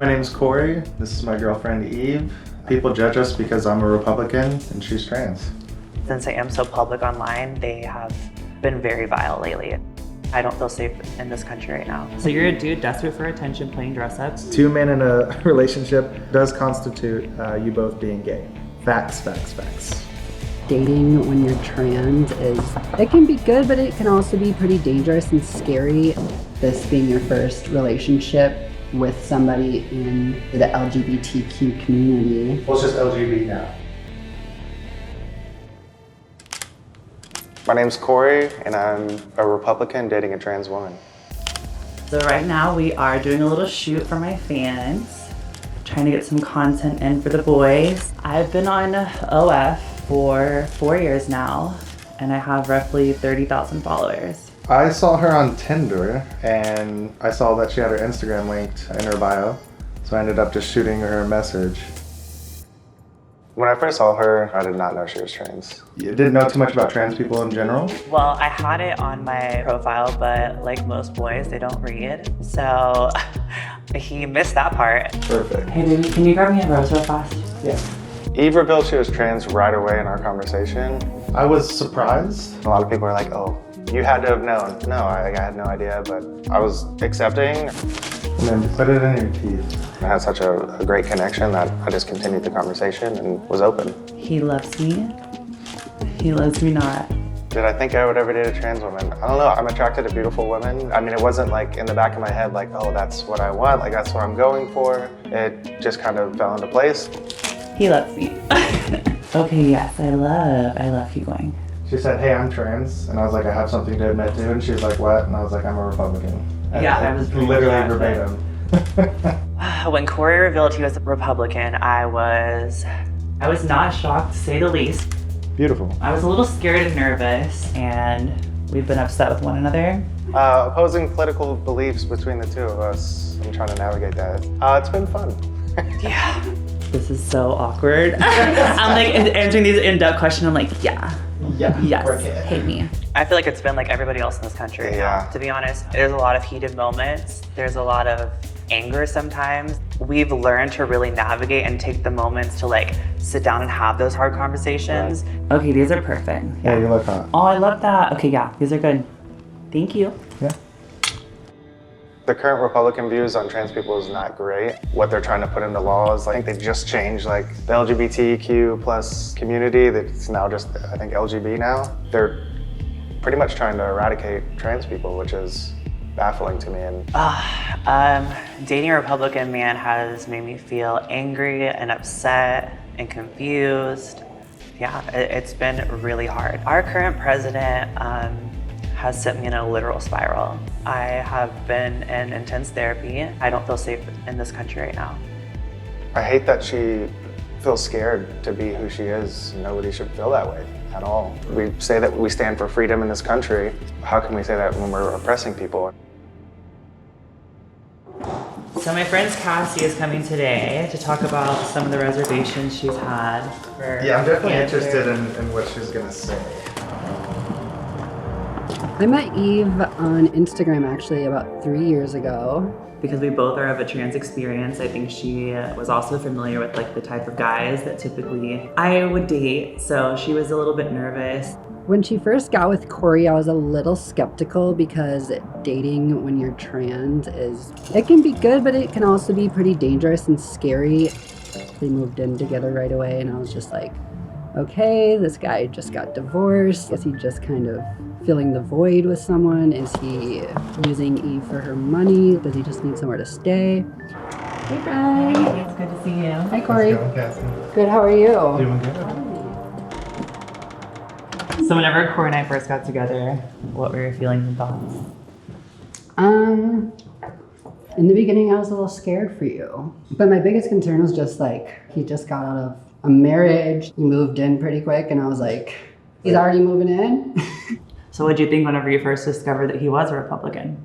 My name's Corey. This is my girlfriend, Eve. People judge us because I'm a Republican and she's trans. Since I am so public online, they have been very vile lately. I don't feel safe in this country right now. So you're a dude desperate for attention playing dress-ups? Two men in a relationship does constitute you both being gay. Facts, facts, facts. Dating when you're trans it can be good, but it can also be pretty dangerous and scary. This being your first relationship with somebody in the LGBTQ community. Well, it's just LGBT now. My name's Corey, and I'm a Republican dating a trans woman. So right now we are doing a little shoot for my fans, trying to get some content in for the boys. I've been on OF for 4 years now, and I have roughly 30,000 followers. I saw her on Tinder, and I saw that she had her Instagram linked in her bio, so I ended up just shooting her a message. When I first saw her, I did not know she was trans. You didn't know too much about trans people in general? Well, I had it on my profile, but like most boys, they don't read. So he missed that part. Perfect. Hey baby, can you grab me a rose real fast? Yeah. Eve revealed she was trans right away in our conversation. I was surprised. A lot of people were like, oh, you had to have known. No, I had no idea, but I was accepting. And then put it in your teeth. I had such a great connection that I just continued the conversation and was open. He loves me. He loves me not. Did I think I would ever date a trans woman? I don't know, I'm attracted to beautiful women. I mean, it wasn't like in the back of my head like, oh, that's what I want, like that's what I'm going for. It just kind of fell into place. He loves me. Okay, yes, I love you going. She said, hey, I'm trans. And I was like, I have something to admit to. And she was like, what? And I was like, I'm a Republican. Yeah, I was literally verbatim. When Corey revealed he was a Republican, I was not shocked, to say the least. Beautiful. I was a little scared and nervous, and we've been upset with one another. Opposing political beliefs between the two of us. I'm trying to navigate that. It's been fun. yeah. This is so awkward. I'm like answering these in-depth questions. I'm like, yeah. Yeah. Yes. Hate me. I feel like it's been like everybody else in this country right now, to be honest. There's a lot of heated moments. There's a lot of anger sometimes. We've learned to really navigate and take the moments to like sit down and have those hard conversations. Right. Okay, these are perfect. Yeah, you look hot. Oh, I love that. Okay, yeah, these are good. Thank you. Yeah. The current Republican views on trans people is not great. What they're trying to put into law is, I think they just changed like the LGBTQ plus community that's now just, I think, LGB now. They're pretty much trying to eradicate trans people, which is baffling to me. And dating a Republican man has made me feel angry and upset and confused. Yeah, it's been really hard. Our current president has sent me in a literal spiral. I have been in intense therapy. I don't feel safe in this country right now. I hate that she feels scared to be who she is. Nobody should feel that way at all. We say that we stand for freedom in this country. How can we say that when we're oppressing people? So my friend Cassie is coming today to talk about some of the reservations she's had. Yeah, I'm definitely interested in what she's gonna say. I met Eve on Instagram actually about 3 years ago. Because we both are of a trans experience, I think she was also familiar with like the type of guys that typically I would date, so she was a little bit nervous. When she first got with Corey, I was a little skeptical because dating when you're trans it can be good, but it can also be pretty dangerous and scary. They moved in together right away and I was just like, okay, this guy just got divorced. Is he just kind of filling the void with someone? Is he using Eve for her money? Does he just need somewhere to stay? Hey, friend. It's good to see you. Hi, Corey. How's it going, Cassie? Good, how are you? Doing good. So whenever Corey and I first got together, what were your feelings and thoughts? In the beginning, I was a little scared for you. But my biggest concern was just like, he just got out of a marriage. He moved in pretty quick and I was like, he's already moving in? So what did you think whenever you first discovered that he was a Republican?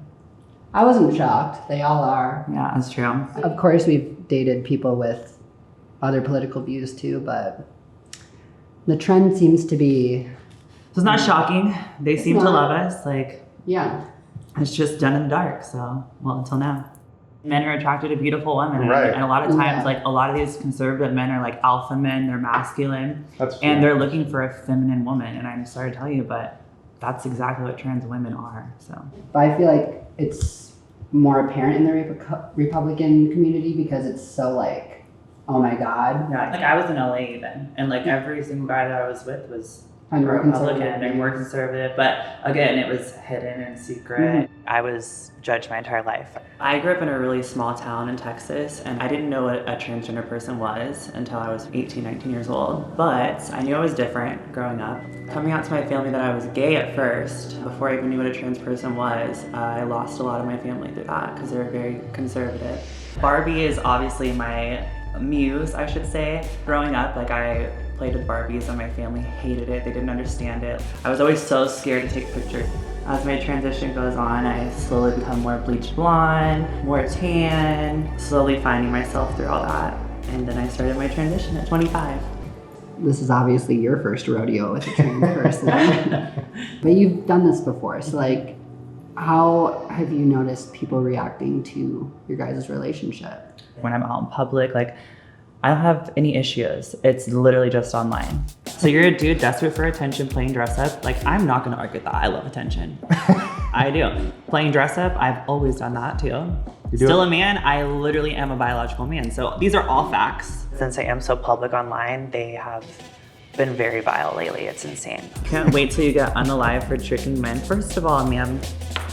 I wasn't shocked. They all are. Yeah, that's true. Of course, we've dated people with other political views too, but the trend seems to be... So it's not shocking. They seem to not. love us. Like, Yeah. it's just done in the dark. So, well, until now. Men are attracted to beautiful women. Right. And a lot of times, Yeah. like a lot of these conservative men are like alpha men, they're masculine, That's true. and they're looking for a feminine woman. And I'm sorry to tell you, but that's exactly what trans women are, so. But I feel like it's more apparent in the Republican community because it's so like, oh my God. Yeah, like I was in LA even, and like every single guy that I was with was And more Republican conservative. and more conservative, but again, it was hidden and secret. I was judged my entire life. I grew up in a really small town in Texas, and I didn't know what a transgender person was until I was 18, 19 years old. But I knew I was different growing up. Coming out to my family that I was gay at first, before I even knew what a trans person was, I lost a lot of my family through that because they were very conservative. Barbie is obviously my muse, I should say. Growing up, like I played with Barbies and my family hated it. They didn't understand it. I was always so scared to take pictures. As my transition goes on, I slowly become more bleached blonde, more tan, slowly finding myself through all that. And then I started my transition at 25. This is obviously your first rodeo with a trans person. But you've done this before, so like, how have you noticed people reacting to your guys' relationship? When I'm out in public, like, I don't have any issues. It's literally just online. So you're a dude desperate for attention playing dress up. Like, I'm not gonna argue that I love attention. I do. Playing dress up, I've always done that too. Still a man, I literally am a biological man. So these are all facts. Since I am so public online, they have been very vile lately. It's insane. Can't wait till you get unalive for tricking men. First of all, ma'am,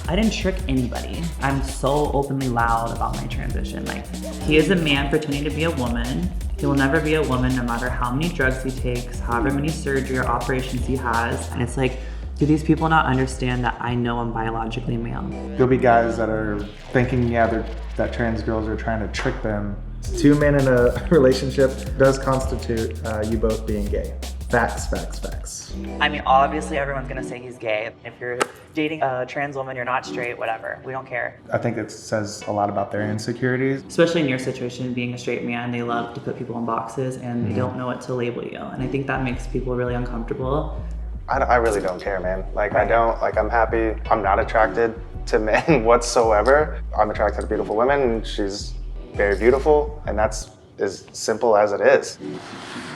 I didn't trick anybody. I'm so openly loud about my transition. Like, he is a man pretending to be a woman. He will never be a woman no matter how many drugs he takes, however many surgery or operations he has. And it's like, do these people not understand that I know I'm biologically male? There'll be guys that are thinking, that trans girls are trying to trick them. 2 men in a relationship does constitute you both being gay. Facts, facts, facts. I mean, obviously everyone's gonna say he's gay. If you're dating a trans woman, you're not straight, whatever. We don't care. I think it says a lot about their insecurities. Especially in your situation, being a straight man, they love to put people in boxes and they don't know what to label you. And I think that makes people really uncomfortable. I really don't care, man. Like, I'm happy. I'm not attracted to men whatsoever. I'm attracted to beautiful women, and she's very beautiful, and that's as simple as it is.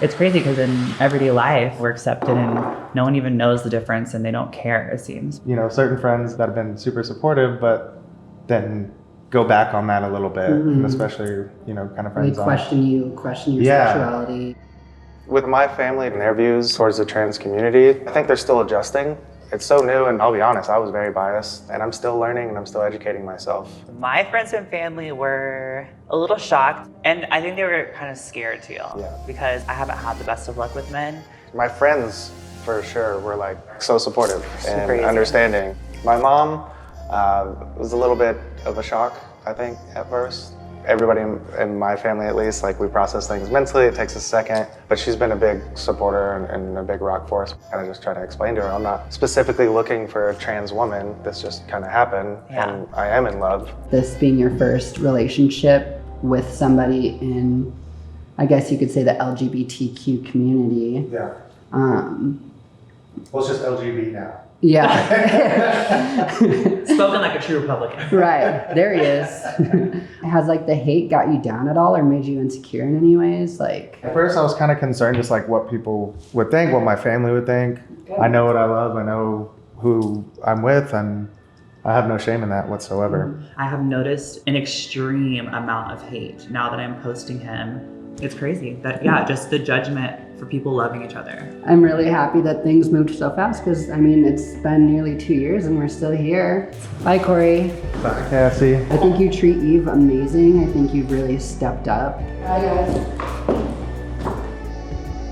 It's crazy because in everyday life, we're accepted and no one even knows the difference and they don't care, it seems. You know, certain friends that have been super supportive, but then go back on that a little bit, and especially, kind of friends. They question your sexuality. With my family and their views towards the trans community, I think they're still adjusting. It's so new, and I'll be honest, I was very biased, and I'm still learning and I'm still educating myself. My friends and family were a little shocked, and I think they were kind of scared too, because I haven't had the best of luck with men. My friends, for sure, were like so supportive and Crazy. understanding. My mom was a little bit of a shock, I think, at first. Everybody in my family, at least, like, we process things mentally. It takes a second, but she's been a big supporter and a big rock for us. Kind of just try to explain to her, I'm not specifically looking for a trans woman. This just kind of happened, and I am in love. This being your first relationship with somebody in, I guess you could say, the LGBTQ community. Yeah. Um, Well, it's just LGB now. yeah. Spoken like a true Republican. Right, there he is. Has like the hate got you down at all or made you insecure in any ways? Like, At first, I was kind of concerned, just like what people would think, what my family would think. I know what I love. I know who I'm with, and I have no shame in that whatsoever. I have noticed an extreme amount of hate now that I'm posting him. It's crazy that, just the judgment for people loving each other. I'm really happy that things moved so fast because, I mean, it's been nearly 2 years and we're still here. Bye, Corey. Bye, Cassie. I think you treat Eve amazing. I think you've really stepped up. Bye, guys.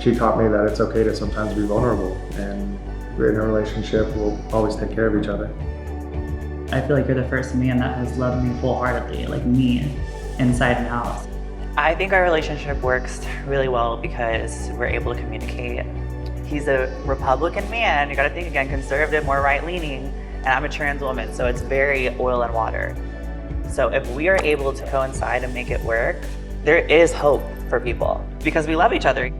She taught me that it's okay to sometimes be vulnerable, and we're in a relationship, we'll always take care of each other. I feel like you're the first man that has loved me full-heartedly, like me, inside and out. I think our relationship works really well because we're able to communicate. He's a Republican man, you gotta think again, conservative, more right-leaning, and I'm a trans woman, so it's very oil and water. So if we are able to coincide and make it work, there is hope for people because we love each other.